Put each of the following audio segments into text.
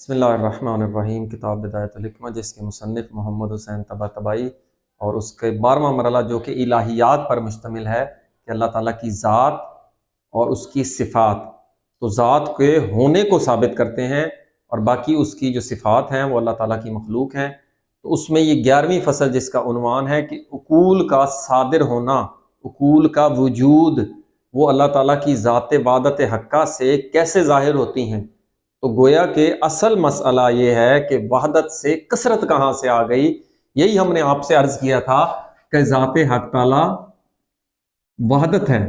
بسم اللہ الرحمن الرحیم۔ کتاب بدایت الحکمہ جس کے مصنف محمد حسین طباطبائی اور اس کے 12واں مرحلہ جو کہ الہیات پر مشتمل ہے کہ اللہ تعالیٰ کی ذات اور اس کی صفات، تو ذات کے ہونے کو ثابت کرتے ہیں اور باقی اس کی جو صفات ہیں وہ اللہ تعالیٰ کی مخلوق ہیں۔ تو اس میں یہ 11ویں فصل جس کا عنوان ہے کہ عقول کا صادر ہونا، عقول کا وجود، وہ اللہ تعالیٰ کی ذات وحدت حقہ سے کیسے ظاہر ہوتی ہیں۔ تو گویا کہ اصل مسئلہ یہ ہے کہ وحدت سے کثرت کہاں سے آ گئی۔ یہی ہم نے آپ سے عرض کیا تھا کہ ذات حق تعالی وحدت ہے،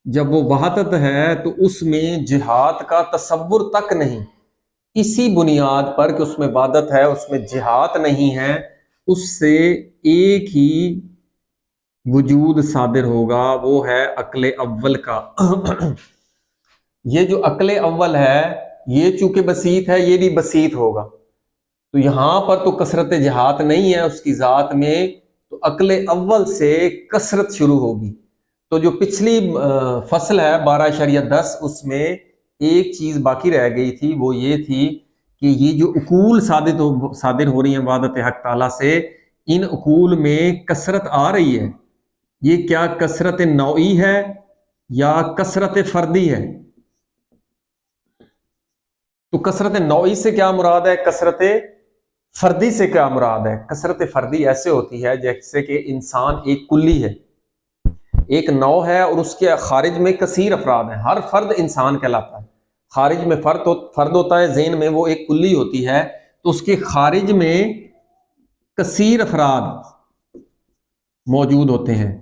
جب وہ وحدت ہے تو اس میں جہاد کا تصور تک نہیں، اسی بنیاد پر کہ اس میں وحدت ہے، اس میں جہاد نہیں ہے، اس سے ایک ہی وجود صادر ہوگا، وہ ہے عقل اول کا۔ یہ جو عقل اول ہے یہ چونکہ بسیط ہے، یہ بھی بسیط ہوگا، تو یہاں پر تو کثرت جہات نہیں ہے اس کی ذات میں، تو عقل اول سے کثرت شروع ہوگی۔ تو جو پچھلی فصل ہے 12.10 اس میں ایک چیز باقی رہ گئی تھی، وہ یہ تھی کہ یہ جو عقول صادر ہو رہی ہیں وحدت حق تعالیٰ سے، ان عقول میں کثرت آ رہی ہے، یہ کیا کثرت نوعی ہے یا کثرت فردی ہے؟ تو کثرت نوعی سے کیا مراد ہے، کثرت فردی سے کیا مراد ہے؟ کثرت فردی ایسے ہوتی ہے جیسے کہ انسان ایک کلی ہے، ایک نوع ہے اور اس کے خارج میں کثیر افراد ہیں، ہر فرد انسان کہلاتا ہے۔ خارج میں فرد ہوتا ہے، ذہن میں وہ ایک کلی ہوتی ہے، تو اس کے خارج میں کثیر افراد موجود ہوتے ہیں۔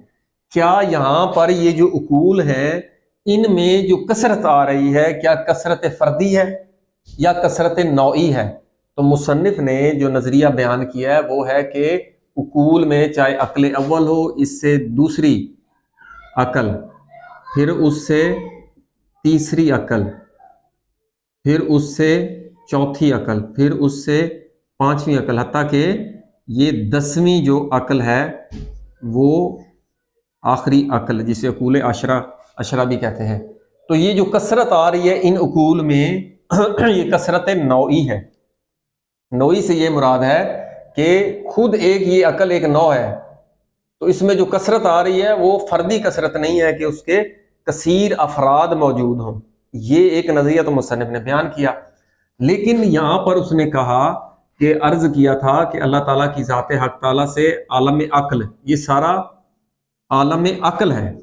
کیا یہاں پر یہ جو عقول ہیں ان میں جو کثرت آ رہی ہے کیا کثرت فردی ہے یا کثرت نوعی ہے؟ تو مصنف نے جو نظریہ بیان کیا ہے وہ ہے کہ عقول میں چاہے عقل اول ہو، اس سے دوسری عقل، پھر اس سے تیسری عقل، پھر اس سے چوتھی عقل، پھر اس سے پانچویں عقل، حتیٰ کہ یہ 10ویں جو عقل ہے وہ آخری عقل جسے عقول عشرہ بھی کہتے ہیں۔ تو یہ جو کثرت آ رہی ہے ان عقول میں یہ کثرت نوعی ہے۔ نوعی سے یہ مراد ہے کہ خود ایک یہ عقل ایک نوع ہے، تو اس میں جو کثرت آ رہی ہے وہ فردی کثرت نہیں ہے کہ اس کے کثیر افراد موجود ہوں۔ یہ ایک نظریہ تو مصنف نے بیان کیا، لیکن یہاں پر اس نے کہا کہ عرض کیا تھا کہ اللہ تعالیٰ کی ذات حق تعالیٰ سے عالم عقل، یہ سارا عالم عقل ہے،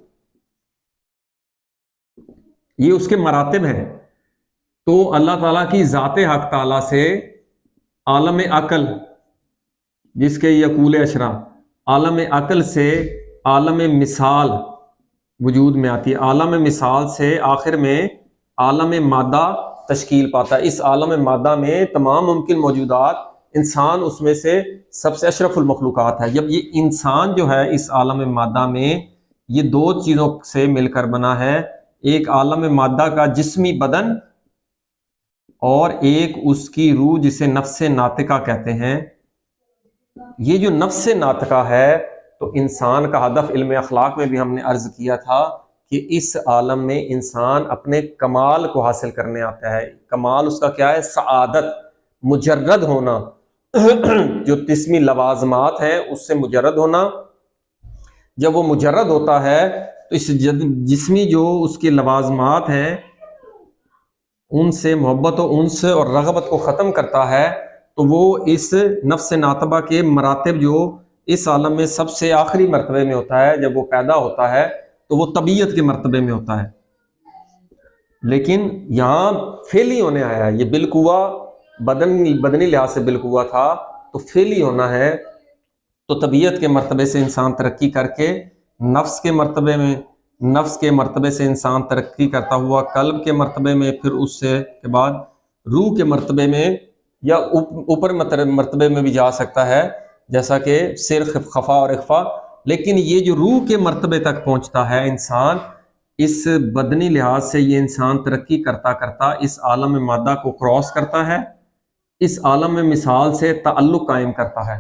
یہ اس کے مراتب ہیں۔ تو اللہ تعالیٰ کی ذات حق تعالیٰ سے عالم عقل جس کے یہ عقول عشرہ، عالم عقل سے عالم مثال وجود میں آتی ہے، عالم مثال سے آخر میں عالم مادہ تشکیل پاتا ہے۔ اس عالم مادہ میں تمام ممکن موجودات، انسان اس میں سے سب سے اشرف المخلوقات ہے۔ جب یہ انسان جو ہے اس عالم مادہ میں یہ دو چیزوں سے مل کر بنا ہے، ایک عالم مادہ کا جسمی بدن اور ایک اس کی روح جسے نفس ناطقہ کہتے ہیں۔ یہ جو نفس ناطقہ ہے تو انسان کا ہدف علم اخلاق میں بھی ہم نے عرض کیا تھا کہ اس عالم میں انسان اپنے کمال کو حاصل کرنے آتا ہے۔ کمال اس کا کیا ہے؟ سعادت، مجرد ہونا، جو جسمی لوازمات ہیں اس سے مجرد ہونا۔ جب وہ مجرد ہوتا ہے تو اس جسمی جو اس کے لوازمات ہیں ان سے محبت و انس اور رغبت کو ختم کرتا ہے، تو وہ اس نفس ناطبہ کے مراتب جو اس عالم میں سب سے آخری مرتبے میں ہوتا ہے، جب وہ پیدا ہوتا ہے تو وہ طبیعت کے مرتبے میں ہوتا ہے، لیکن یہاں فعلی ہونے آیا ہے، یہ بالقوہ بدنی لحاظ سے بالقوہ تھا تو فعلی ہونا ہے۔ تو طبیعت کے مرتبے سے انسان ترقی کر کے نفس کے مرتبے سے انسان ترقی کرتا ہوا قلب کے مرتبے میں، پھر اس سے کے بعد روح کے مرتبے میں یا اوپر مرتبے میں بھی جا سکتا ہے، جیسا کہ سر، خفا اور اخفا۔ لیکن یہ جو روح کے مرتبے تک پہنچتا ہے انسان، اس بدنی لحاظ سے یہ انسان ترقی کرتا کرتا اس عالم مادہ کو کراس کرتا ہے، اس عالم میں مثال سے تعلق قائم کرتا ہے۔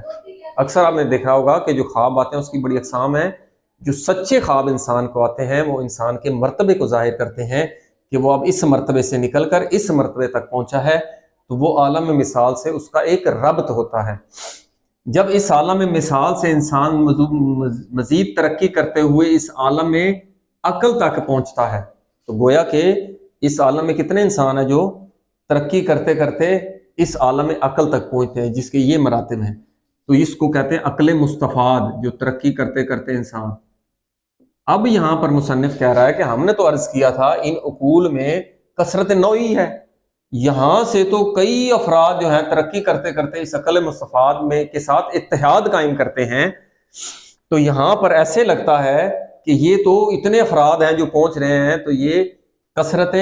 اکثر آپ نے دیکھا ہوگا کہ جو خواب آتے ہیں اس کی بڑی اقسام ہیں۔ جو سچے خواب انسان کو آتے ہیں وہ انسان کے مرتبے کو ظاہر کرتے ہیں کہ وہ اب اس مرتبے سے نکل کر اس مرتبے تک پہنچا ہے۔ تو وہ عالم مثال سے اس کا ایک ربط ہوتا ہے۔ جب اس عالم مثال سے انسان مزید ترقی کرتے ہوئے اس عالم عقل تک پہنچتا ہے، تو گویا کہ اس عالم میں کتنے انسان ہیں جو ترقی کرتے کرتے اس عالم عقل تک پہنچتے ہیں، جس کے یہ مراتب ہیں، تو اس کو کہتے ہیں عقل مستفاد، جو ترقی کرتے کرتے انسان۔ اب یہاں پر مصنف کہہ رہا ہے کہ ہم نے تو عرض کیا تھا ان عقول میں کثرت نوعی ہے، یہاں سے تو کئی افراد جو ہیں ترقی کرتے کرتے اس عقل مستفاد میں کے ساتھ اتحاد قائم کرتے ہیں، تو یہاں پر ایسے لگتا ہے کہ یہ تو اتنے افراد ہیں جو پہنچ رہے ہیں، تو یہ کثرت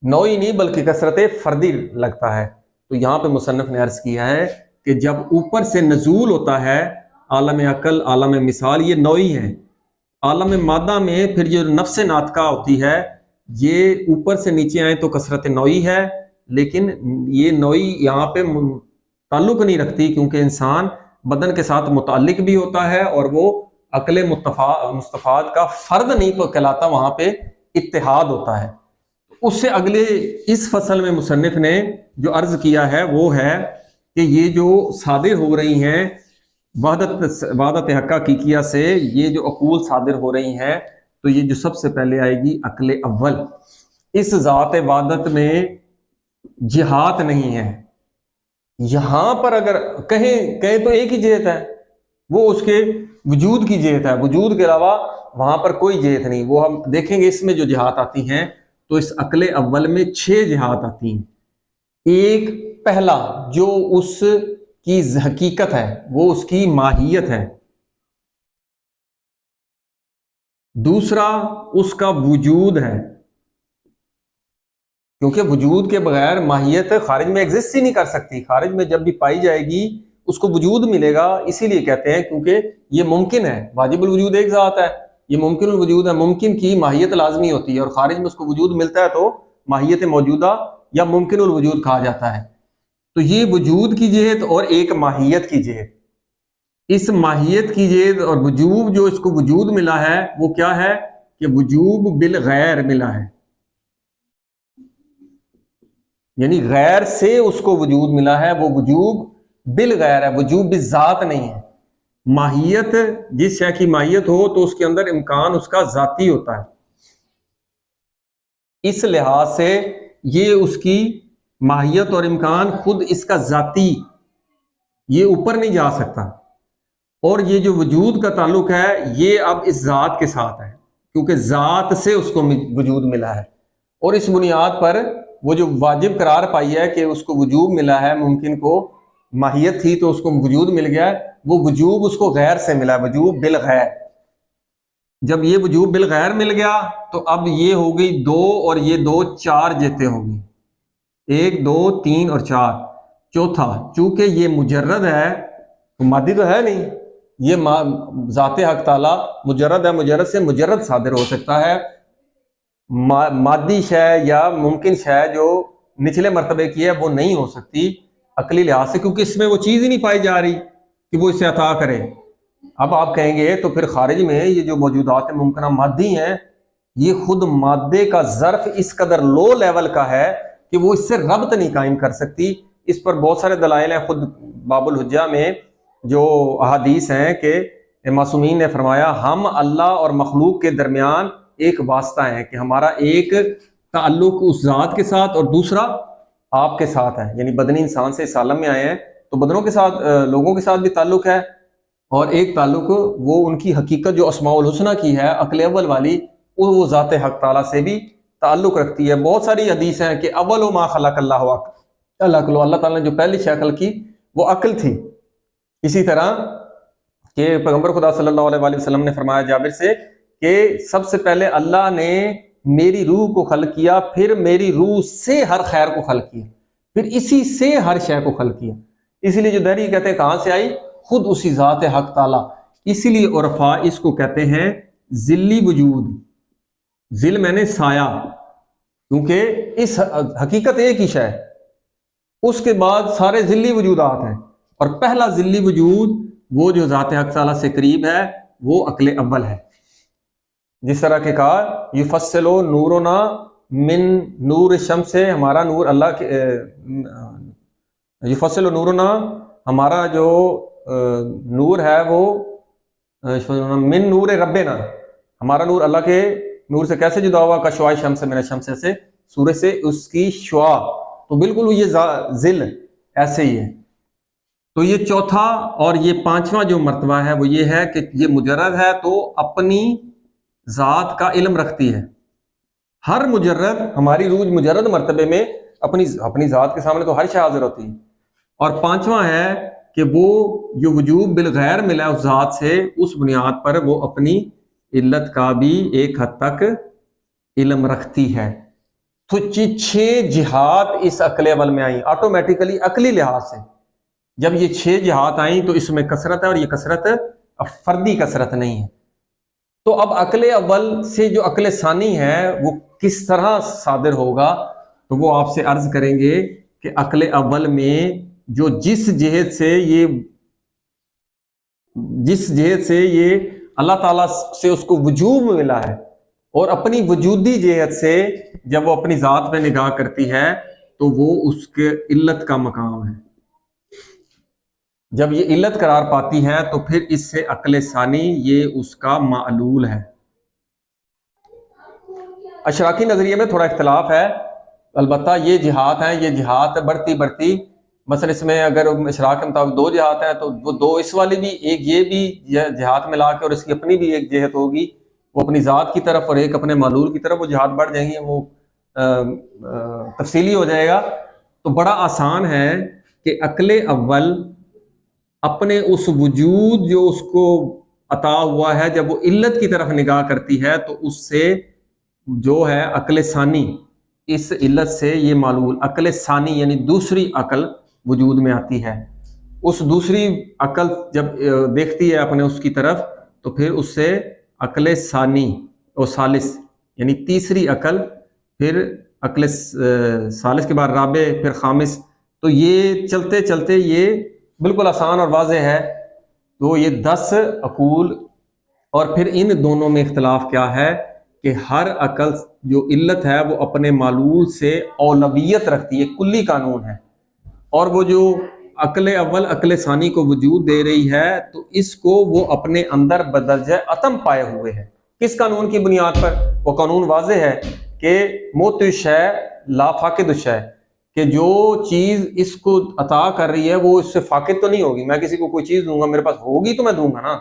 نوعی نہیں بلکہ کثرت فردی لگتا ہے۔ تو یہاں پہ مصنف نے عرض کیا ہے کہ جب اوپر سے نزول ہوتا ہے عالم عقل، عالم مثال، یہ نوعی ہے۔ عالم مادہ میں پھر جو نفس ناطقہ ہوتی ہے، یہ اوپر سے نیچے آئے تو کثرت نوعی ہے، لیکن یہ نوعی یہاں پہ تعلق نہیں رکھتی، کیونکہ انسان بدن کے ساتھ متعلق بھی ہوتا ہے اور وہ عقل مستفاد کا فرد نہیں کہلاتا، وہاں پہ اتحاد ہوتا ہے۔ اس سے اگلے اس فصل میں مصنف نے جو عرض کیا ہے وہ ہے کہ یہ جو صادر ہو رہی ہیں وحدت حق حقیقیہ سے، یہ جو عقول صادر ہو رہی ہیں، تو یہ جو سب سے پہلے آئے گی عقل اول۔ اس ذات وحدت میں جہات نہیں ہے۔ یہاں پر اگر کہیں تو ایک ہی جہت ہے، وہ اس کے وجود کی جہت ہے، وجود کے علاوہ وہاں پر کوئی جہت نہیں۔ وہ ہم دیکھیں گے اس میں جو جہات آتی ہیں، تو اس عقل اول میں 6 جہات آتی ہیں۔ ایک پہلا جو اس کی حقیقت ہے، وہ اس کی ماہیت ہے۔ دوسرا اس کا وجود ہے، کیونکہ وجود کے بغیر ماہیت خارج میں ایگزسٹ ہی نہیں کر سکتی، خارج میں جب بھی پائی جائے گی اس کو وجود ملے گا۔ اسی لیے کہتے ہیں کیونکہ یہ ممکن ہے، واجب الوجود ایک ذات ہے، یہ ممکن الوجود ہے، ممکن کی ماہیت لازمی ہوتی ہے، اور خارج میں اس کو وجود ملتا ہے تو ماہیت موجودہ یا ممکن الوجود کہا جاتا ہے۔ تو یہ وجود کی جہت اور ایک ماہیت کی جہت، اس ماہیت کی جہت اور وجوب جو اس کو وجود ملا ہے وہ کیا ہے کہ وجوب بالغیر ملا ہے، یعنی غیر سے اس کو وجود ملا ہے، وہ وجوب بالغیر ہے، وجوب بالذات نہیں ہے۔ ماہیت، جس شے کی ماہیت ہو تو اس کے اندر امکان اس کا ذاتی ہوتا ہے، اس لحاظ سے یہ اس کی ماہیت اور امکان خود اس کا ذاتی، یہ اوپر نہیں جا سکتا۔ اور یہ جو وجود کا تعلق ہے یہ اب اس ذات کے ساتھ ہے، کیونکہ ذات سے اس کو وجود ملا ہے، اور اس بنیاد پر وہ جو واجب قرار پائی ہے کہ اس کو وجود ملا ہے، ممکن کو ماہیت تھی تو اس کو وجود مل گیا، وہ وجوب اس کو غیر سے ملا، وجوب بالغیر۔ جب یہ وجوب بالغیر مل گیا تو اب یہ ہو گئی 2 اور یہ 2 4 جہتیں ہوں گی، 1 2 3 اور 4۔ چوتھا، چونکہ یہ مجرد ہے، مادی تو ہے نہیں، یہ ذات حق تعالیٰ مجرد ہے، مجرد سے مجرد صادر ہو سکتا ہے۔ مادی شے یا ممکن شے جو نچلے مرتبے کی ہے وہ نہیں ہو سکتی عقلی لحاظ سے، کیونکہ اس میں وہ چیز ہی نہیں پائی جا رہی کہ وہ اسے عطا کرے۔ اب آپ کہیں گے تو پھر خارج میں یہ جو موجودات ممکنہ مادی ہیں، یہ خود مادے کا ظرف اس قدر لو لیول کا ہے کہ وہ اس سے ربط نہیں قائم کر سکتی۔ اس پر بہت سارے دلائل ہیں، خود باب الحجہ میں جو احادیث ہیں کہ معصومین نے فرمایا ہم اللہ اور مخلوق کے درمیان ایک واسطہ ہے، کہ ہمارا ایک تعلق اس ذات کے ساتھ اور دوسرا آپ کے ساتھ ہے، یعنی بدنی انسان سے اس عالم میں آئے ہیں تو بدنوں کے ساتھ، لوگوں کے ساتھ بھی تعلق ہے، اور ایک تعلق وہ ان کی حقیقت جو اسماء الحسنہ کی ہے عقل اول والی، وہ ذات حق تعالیٰ سے بھی تعلق رکھتی ہے۔ بہت ساری حدیث ہیں کہ اول ما خلق اللہ عقل، اللہ تعالیٰ نے جو پہلی شکل کی وہ عقل تھی۔ اسی طرح کہ پیغمبر خدا صلی اللہ علیہ وآلہ وسلم نے فرمایا جابر سے کہ سب سے پہلے اللہ نے میری روح کو خلق کیا، پھر میری روح سے ہر خیر کو خلق کیا، پھر اسی سے ہر شے کو خلق کیا۔ اسی لیے جو دہری کہتے ہیں کہاں سے آئی، خود اسی ذات حق تعالیٰ۔ اسی لیے عرفاء اس کو کہتے ہیں ذلی وجود، ذل میں نے سایہ، کیونکہ اس حقیقت ایک ہی شے، اس کے بعد سارے ذلی وجودات ہیں، اور پہلا ذلی وجود وہ جو ذات حق تعالیٰ سے قریب ہے وہ عقل اول ہے۔ جس طرح کہ کہا یفصل نورنا من نور شمس سے، ہمارا نور اللہ کے یفصل نورنا، ہمارا جو نور ہے وہ من نور ربنا، ہمارا نور اللہ کے نور سے کیسے جدا ہوا؟ کا شعاع شمس من الشمس سے، سورج سے اس کی شعاع، تو بالکل یہ ذل ایسے ہی ہے۔ تو یہ چوتھا اور یہ پانچواں جو مرتبہ ہے وہ یہ ہے کہ یہ مجرد ہے تو اپنی ذات کا علم رکھتی ہے۔ ہر مجرد، ہماری روح مجرد مرتبے میں اپنی ذات کے سامنے تو ہر شے حاضر ہوتی ہے۔ اور پانچواں ہے کہ وہ جو وجوب بالغیر ملا اس ذات سے، اس بنیاد پر وہ اپنی علت کا بھی ایک حد تک علم رکھتی ہے۔ تو 6 جہات اس عقل اول میں آئیں آٹومیٹیکلی عقلی لحاظ سے۔ جب یہ 6 جہات آئیں تو اس میں کثرت ہے، اور یہ کثرت فردی کثرت نہیں ہے۔ تو اب عقل اول سے جو عقل ثانی ہے وہ کس طرح صادر ہوگا، تو وہ آپ سے عرض کریں گے کہ عقل اول میں جو جس جہت سے یہ اللہ تعالیٰ سے اس کو وجوب ملا ہے، اور اپنی وجودی جہت سے جب وہ اپنی ذات پہ نگاہ کرتی ہے تو وہ اس کے علت کا مقام ہے۔ جب یہ علت قرار پاتی ہے تو پھر اس سے عقل ثانی یہ اس کا معلول ہے۔ اشراقی نظریے میں تھوڑا اختلاف ہے، البتہ یہ جہات ہیں، یہ جہات بڑھتی مثلا اس میں اگر اشراق کے مطابق 2 جہات ہیں تو وہ 2 اس والی بھی، ایک یہ بھی جہات ملا کے، اور اس کی اپنی بھی ایک جہت ہوگی وہ اپنی ذات کی طرف، اور ایک اپنے معلول کی طرف، وہ جہات بڑھ جائیں گی، وہ تفصیلی ہو جائے گا۔ تو بڑا آسان ہے کہ عقل اول اپنے اس وجود جو اس کو عطا ہوا ہے، جب وہ علت کی طرف نگاہ کرتی ہے تو اس سے جو ہے عقل ثانی، اس علت سے یہ معلول عقل ثانی یعنی دوسری عقل وجود میں آتی ہے۔ اس دوسری عقل جب دیکھتی ہے اپنے اس کی طرف تو پھر اس سے عقل ثانی اور ثالث یعنی تیسری عقل، پھر عقل ثالث کے بعد رابع، پھر خامس، تو یہ چلتے چلتے یہ بالکل آسان اور واضح ہے۔ تو یہ 10 عقول، اور پھر ان دونوں میں اختلاف کیا ہے کہ ہر عقل جو علت ہے وہ اپنے معلول سے اولویت رکھتی ہے، کلی قانون ہے، اور وہ جو عقل اول عقل ثانی کو وجود دے رہی ہے تو اس کو وہ اپنے اندر بدرجہ عتم پائے ہوئے ہے۔ کس قانون کی بنیاد پر؟ وہ قانون واضح ہے کہ موت الشے لا فاقد الشے، کہ جو چیز اس کو عطا کر رہی ہے وہ اس سے فاقد تو نہیں ہوگی۔ میں کسی کو کوئی چیز دوں گا، میرے پاس ہوگی تو میں دوں گا نا،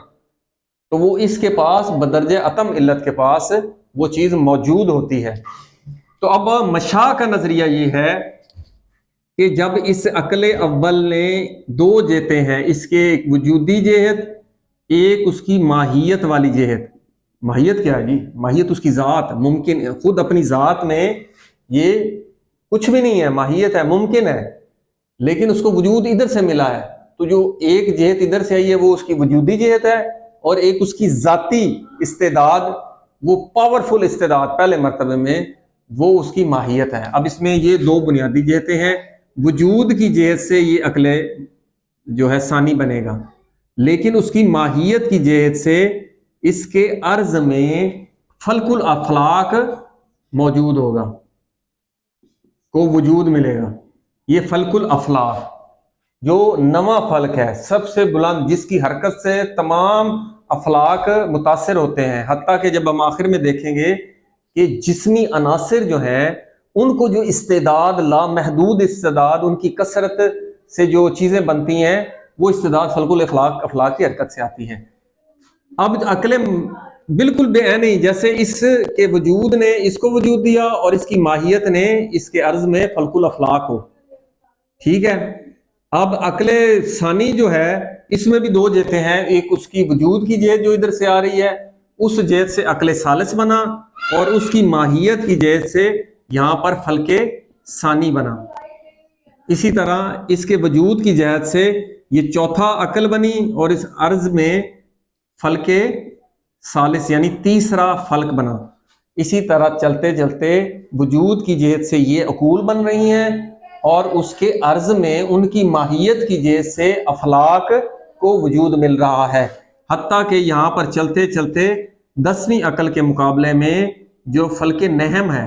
تو وہ اس کے پاس بدرجہ عتم علت کے پاس وہ چیز موجود ہوتی ہے۔ تو اب مشاء کا نظریہ یہ ہے کہ جب اس عقل اول نے 2 جہتیں ہیں، اس کے ایک وجودی جہت، ایک اس کی ماہیت والی جہت۔ ماہیت کیا ہے جی؟ ماہیت اس کی ذات، ممکن خود اپنی ذات میں یہ کچھ بھی نہیں ہے، ماہیت ہے، ممکن ہے، لیکن اس کو وجود ادھر سے ملا ہے۔ تو جو ایک جہت ادھر سے آئی ہے وہ اس کی وجودی جہت ہے، اور ایک اس کی ذاتی استعداد، وہ پاورفل استعداد پہلے مرتبے میں، وہ اس کی ماہیت ہے۔ اب اس میں یہ 2 بنیادی جہتیں ہیں۔ وجود کی جہت سے یہ عقل جو ہے ثانی بنے گا، لیکن اس کی ماہیت کی جہت سے اس کے عرض میں فلک الافلاق موجود ہوگا، کو وجود ملے گا۔ یہ فلک الافلاق جو نواں فلک ہے، سب سے بلند، جس کی حرکت سے تمام افلاق متاثر ہوتے ہیں، حتیٰ کہ جب ہم آخر میں دیکھیں گے کہ جسمی عناصر جو ہیں ان کو جو استعداد، لامحدود استعداد، ان کی کثرت سے جو چیزیں بنتی ہیں وہ استعداد فلک الافلاق کی حرکت سے آتی ہے۔ اب عقل بالکل بے عین نہیں، جیسے اس کے وجود نے اس کو وجود دیا اور اس کی ماہیت نے اس کے عرض میں فلک الافلاق ہو، ٹھیک ہے۔ اب عقل ثانی جو ہے اس میں بھی 2 جہتیں ہیں، ایک اس کی وجود کی جہت جو ادھر سے آ رہی ہے، اس جہت سے عقل ثالث بنا، اور اس کی ماہیت کی جہت سے یہاں پر فلک ثانی بنا۔ اسی طرح اس کے وجود کی جہت سے یہ چوتھا عقل بنی، اور اس عرض میں فلک ثالث یعنی تیسرا فلک بنا۔ اسی طرح چلتے چلتے وجود کی جہت سے یہ عقول بن رہی ہیں، اور اس کے عرض میں ان کی ماہیت کی جہت سے افلاق کو وجود مل رہا ہے، حتیٰ کہ یہاں پر چلتے چلتے 10ویں عقل کے مقابلے میں جو فلک نہم ہے،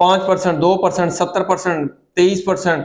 5%, 2%, 70%, 23%